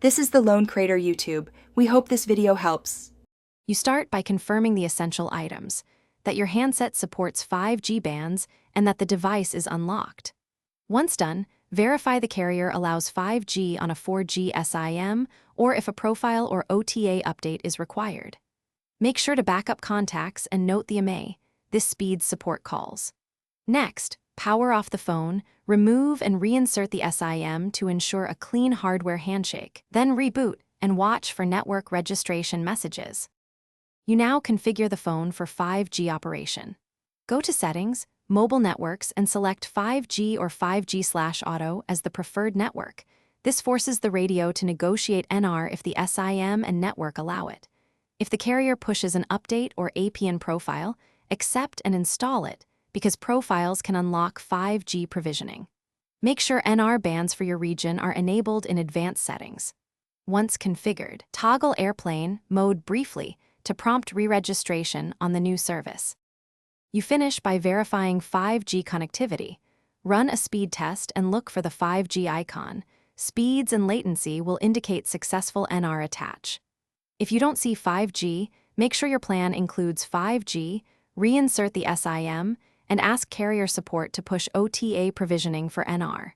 This is the Lone Crater YouTube. We hope this video helps. You start by confirming the essential items, that your handset supports 5G bands and that the device is unlocked. Once done, verify the carrier allows 5G on a 4G SIM or if a profile or OTA update is required. Make sure to back up contacts and note the IMEI. This speeds support calls. Next, power off the phone, remove and reinsert the SIM to ensure a clean hardware handshake. Then reboot and watch for network registration messages. You now configure the phone for 5G operation. Go to Settings, Mobile Networks, and select 5G or 5G/Auto as the preferred network. This forces the radio to negotiate NR if the SIM and network allow it. If the carrier pushes an update or APN profile, accept and install it, because profiles can unlock 5G provisioning. Make sure NR bands for your region are enabled in advanced settings. Once configured, toggle airplane mode briefly to prompt re-registration on the new service. You finish by verifying 5G connectivity. Run a speed test and look for the 5G icon. Speeds and latency will indicate successful NR attach. If you don't see 5G, make sure your plan includes 5G, reinsert the SIM, and ask carrier support to push OTA provisioning for NR.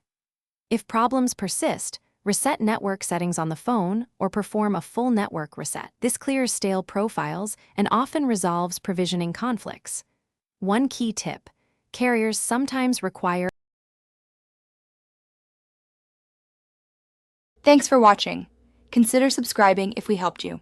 If problems persist, reset network settings on the phone or perform a full network reset. This clears stale profiles and often resolves provisioning conflicts. One key tip: carriers sometimes require. Thanks for watching. Consider subscribing if we helped you.